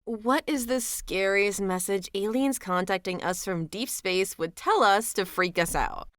What is the scariest message aliens contacting us from deep space would tell us to freak us out?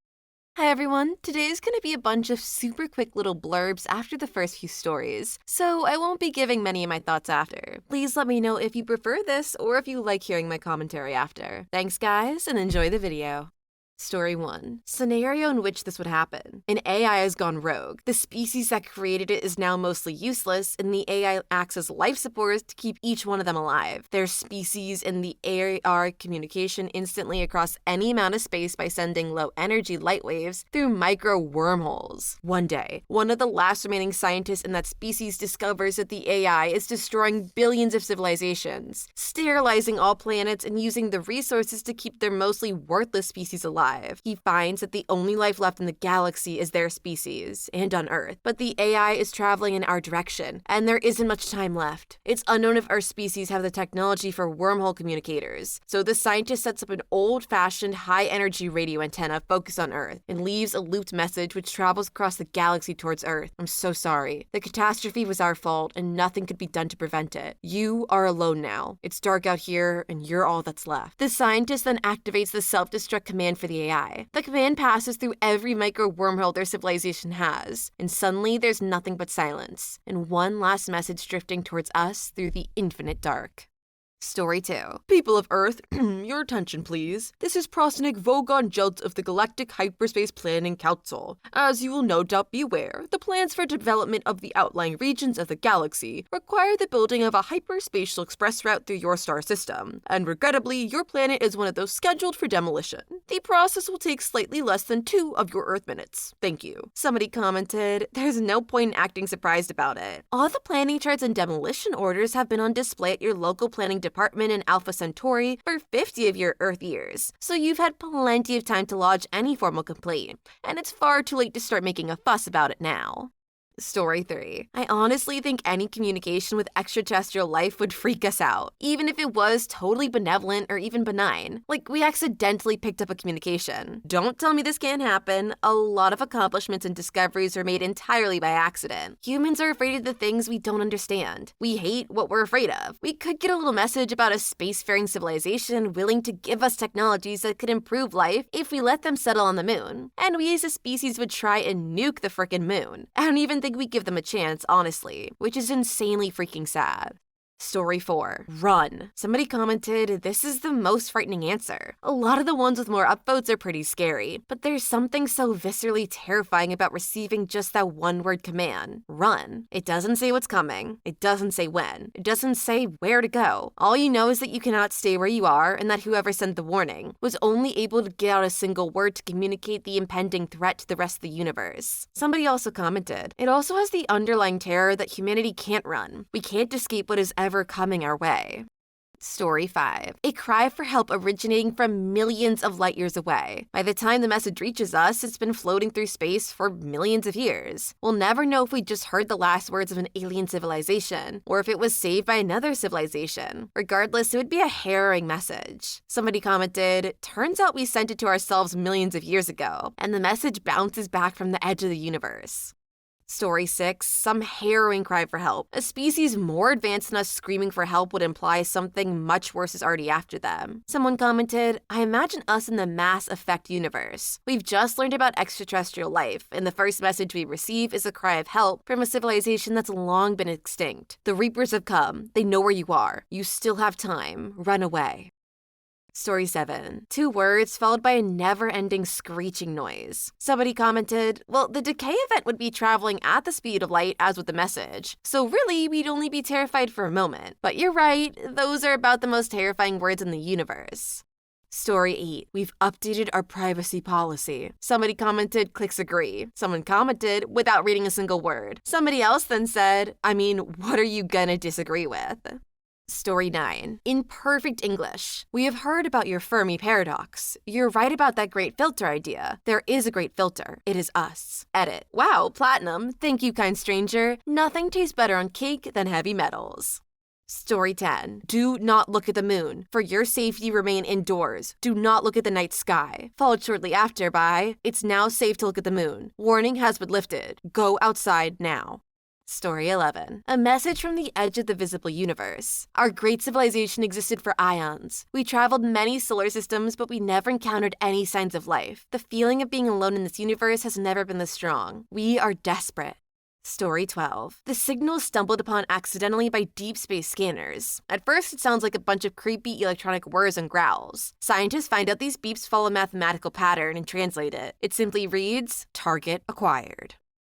Hi everyone, today is going to be a bunch of super quick little blurbs after the first few stories, so I won't be giving many of my thoughts after. Please let me know if you prefer this or if you like hearing my commentary after. Thanks guys, and enjoy the video. Story 1. Scenario in which this would happen. An AI has gone rogue. The species that created it is now mostly useless, and the AI acts as life support to keep each one of them alive. Their species in the AR communication instantly across any amount of space by sending low-energy light waves through micro wormholes. One day, one of the last remaining scientists in that species discovers that the AI is destroying billions of civilizations, sterilizing all planets and using the resources to keep their mostly worthless species alive. He finds that the only life left in the galaxy is their species, and on Earth. But the AI is traveling in our direction, and there isn't much time left. It's unknown if our species have the technology for wormhole communicators, so the scientist sets up an old-fashioned high-energy radio antenna focused on Earth, and leaves a looped message which travels across the galaxy towards Earth. I'm so sorry. The catastrophe was our fault, and nothing could be done to prevent it. You are alone now. It's dark out here, and you're all that's left. The scientist then activates the self-destruct command for the AI. The command passes through every micro wormhole their civilization has, and suddenly there's nothing but silence, and one last message drifting towards us through the infinite dark. Story 2. People of Earth, your attention please. This is Prosnik Vogon Jelt of the Galactic Hyperspace Planning Council. As you will no doubt be aware, the plans for development of the outlying regions of the galaxy require the building of a hyperspatial express route through your star system, and regrettably, your planet is one of those scheduled for demolition. The process will take slightly less than 2 of your Earth minutes. Thank you. Somebody commented, there's no point in acting surprised about it. All the planning charts and demolition orders have been on display at your local planning department in Alpha Centauri for 50 of your Earth years, so you've had plenty of time to lodge any formal complaint, and it's far too late to start making a fuss about it now. Story 3. I honestly think any communication with extraterrestrial life would freak us out, even if it was totally benevolent or even benign. Like, we accidentally picked up a communication. Don't tell me this can't happen. A lot of accomplishments and discoveries are made entirely by accident. Humans are afraid of the things we don't understand. We hate what we're afraid of. We could get a little message about a spacefaring civilization willing to give us technologies that could improve life if we let them settle on the moon. And we as a species would try and nuke the frickin' moon. I don't even think we give them a chance, honestly, which is insanely freaking sad. Story 4. Run. Somebody commented, this is the most frightening answer. A lot of the ones with more upvotes are pretty scary, but there's something so viscerally terrifying about receiving just that one-word command. Run. It doesn't say what's coming. It doesn't say when. It doesn't say where to go. All you know is that you cannot stay where you are and that whoever sent the warning was only able to get out a single word to communicate the impending threat to the rest of the universe. Somebody also commented, it also has the underlying terror that humanity can't run. We can't escape what is ever coming our way. Story 5. A cry for help originating from millions of light years away. By the time the message reaches us, it's been floating through space for millions of years. We'll never know if we just heard the last words of an alien civilization, or if it was saved by another civilization. Regardless, it would be a harrowing message. Somebody commented, turns out we sent it to ourselves millions of years ago, and the message bounces back from the edge of the universe. Story 6. Some harrowing cry for help. A species more advanced than us screaming for help would imply something much worse is already after them. Someone commented, I imagine us in the Mass Effect universe. We've just learned about extraterrestrial life, and the first message we receive is a cry of help from a civilization that's long been extinct. The Reapers have come. They know where you are. You still have time. Run away. Story 7. 2 words followed by a never-ending screeching noise. Somebody commented, well, the decay event would be traveling at the speed of light as with the message, so really we'd only be terrified for a moment. But you're right, those are about the most terrifying words in the universe. Story 8. We've updated our privacy policy. Somebody commented, clicks agree. Someone commented, without reading a single word. Somebody else then said, I mean, what are you gonna disagree with? Story 9. In perfect English. We have heard about your Fermi paradox. You're right about that great filter idea. There is a great filter. It is us. Edit. Wow, platinum. Thank you, kind stranger. Nothing tastes better on cake than heavy metals. Story 10. Do not look at the moon. For your safety, remain indoors. Do not look at the night sky. Followed shortly after by, it's now safe to look at the moon. Warning has been lifted. Go outside now. Story 11. A message from the edge of the visible universe. Our great civilization existed for eons. We traveled many solar systems, but we never encountered any signs of life. The feeling of being alone in this universe has never been this strong. We are desperate. Story 12. The signal is stumbled upon accidentally by deep space scanners. At first, it sounds like a bunch of creepy electronic whirs and growls. Scientists find out these beeps follow a mathematical pattern and translate it. It simply reads, "Target acquired."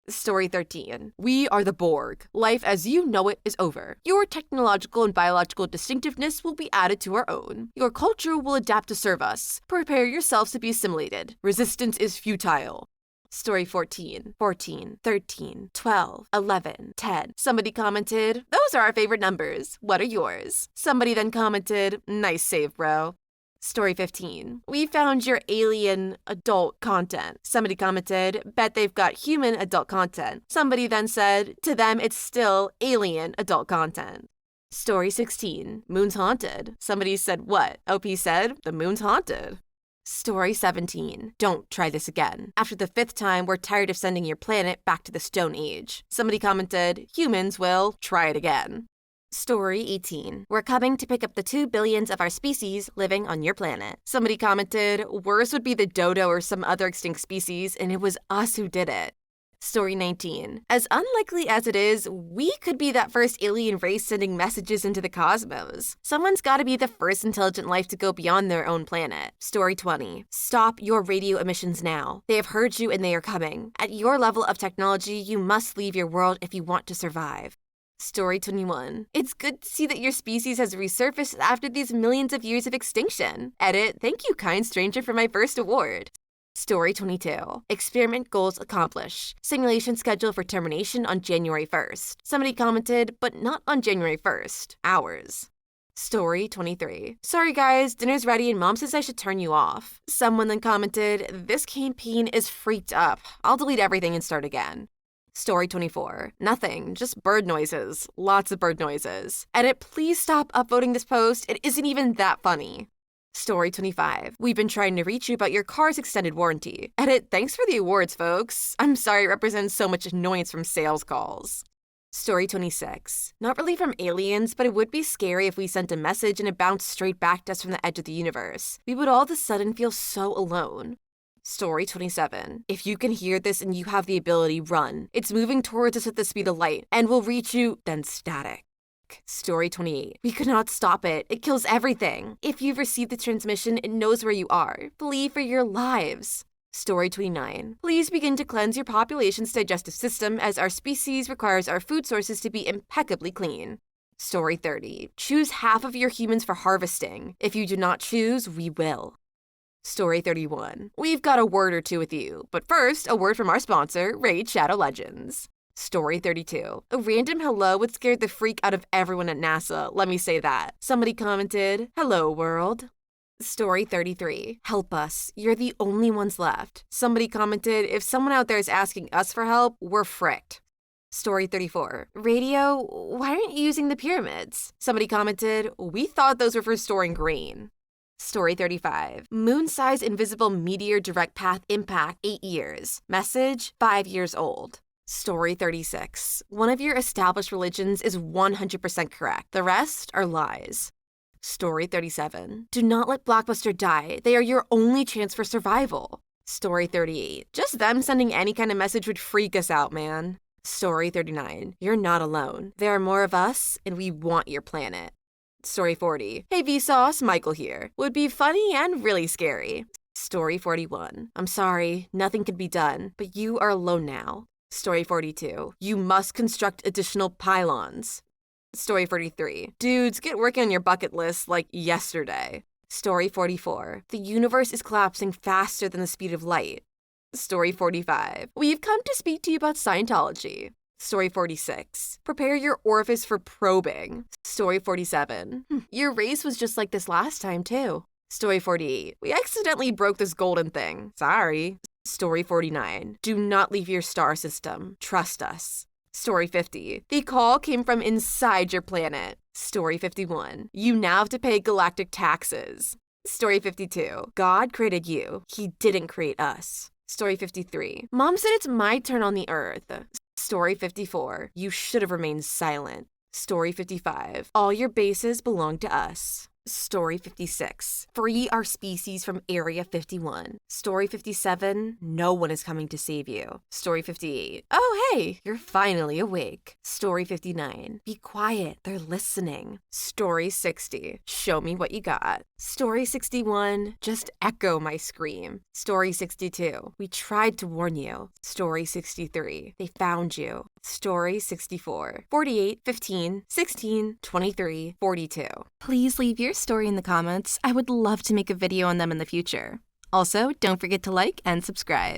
Story 13. We are the Borg. Life as you know it is over. Your technological and biological distinctiveness will be added to our own. Your culture will adapt to serve us. Prepare yourselves to be assimilated. Resistance is futile. Story 14, 13, 12, 11, 10. Somebody commented, "Those are our favorite numbers. What are yours?" Somebody then commented, "Nice save, bro." Story 15. We found your alien adult content. Somebody commented, "Bet they've got human adult content." Somebody then said, "To them, it's still alien adult content." Story 16. Moon's haunted. Somebody said, "What?" OP said, "The moon's haunted." Story 17. Don't try this again. After the 5th time, we're tired of sending your planet back to the Stone Age. Somebody commented, "Humans will try it again." Story 18. We're coming to pick up the 2 billions of our species living on your planet. Somebody commented, "Worse would be the dodo or some other extinct species, and it was us who did it." Story 19. As unlikely as it is, we could be that first alien race sending messages into the cosmos. Someone's gotta be the first intelligent life to go beyond their own planet. Story 20. Stop your radio emissions now. They have heard you and they are coming. At your level of technology, you must leave your world if you want to survive. Story 21. It's good to see that your species has resurfaced after these millions of years of extinction. Edit, thank you, kind stranger, for my first award. Story 22. Experiment goals accomplished. Simulation scheduled for termination on January 1st. Somebody commented, but not on January 1st. Hours. Story 23. Sorry guys, dinner's ready and mom says I should turn you off. Someone then commented, this campaign is freaked up. I'll delete everything and start again. Story 24. Nothing, just bird noises. Lots of bird noises. Edit, please stop upvoting this post. It isn't even that funny. Story 25. We've been trying to reach you about your car's extended warranty. Edit, thanks for the awards, folks. I'm sorry it represents so much annoyance from sales calls. Story 26. Not really from aliens, but it would be scary if we sent a message and it bounced straight back to us from the edge of the universe. We would all of a sudden feel so alone. Story 27. If you can hear this and you have the ability, run. It's moving towards us at the speed of light and will reach you, then static. Story 28. We could not stop it. It kills everything. If you've received the transmission, it knows where you are. Flee for your lives. Story 29. Please begin to cleanse your population's digestive system as our species requires our food sources to be impeccably clean. Story 30. Choose half of your humans for harvesting. If you do not choose, we will. Story 31. We've got a word or two with you, but first, a word from our sponsor, Raid Shadow Legends. Story 32. A random hello would scare the freak out of everyone at NASA, let me say that. Somebody commented, "Hello, world." Story 33. Help us. You're the only ones left. Somebody commented, if someone out there is asking us for help, we're fricked. Story 34. Radio, why aren't you using the pyramids? Somebody commented, we thought those were for storing grain. Story 35. Moon-sized invisible meteor direct path impact 8 years. Message 5 years old. Story 36. One of your established religions is 100% correct. The rest are lies. Story 37. Do not let Blockbuster die. They are your only chance for survival. Story 38. Just them sending any kind of message would freak us out, man. Story 39. You're not alone. There are more of us, and we want your planet. Story 40. Hey Vsauce, Michael here. Would be funny and really scary. Story 41. I'm sorry, nothing can be done, but you are alone now. Story 42. You must construct additional pylons. Story 43. Dudes, get working on your bucket list like yesterday. Story 44. The universe is collapsing faster than the speed of light. Story 45. We've come to speak to you about Scientology. Story 46. Prepare your orifice for probing. Story 47. Your race was just like this last time, too. Story 48. We accidentally broke this golden thing. Sorry. Story 49. Do not leave your star system. Trust us. Story 50. The call came from inside your planet. Story 51. You now have to pay galactic taxes. Story 52. God created you. He didn't create us. Story 53. Mom said it's my turn on the Earth. Story 54, you should have remained silent. Story 55, all your bases belong to us. Story 56, free our species from Area 51. Story 57, no one is coming to save you. Story 58, oh hey, you're finally awake. Story 59, be quiet, they're listening. Story 60, show me what you got. Story 61, just echo my scream. Story 62, we tried to warn you. Story 63, they found you. Story 64, 48, 15, 16, 23, 42. Please leave your story in the comments. I would love to make a video on them in the future. Also, don't forget to like and subscribe.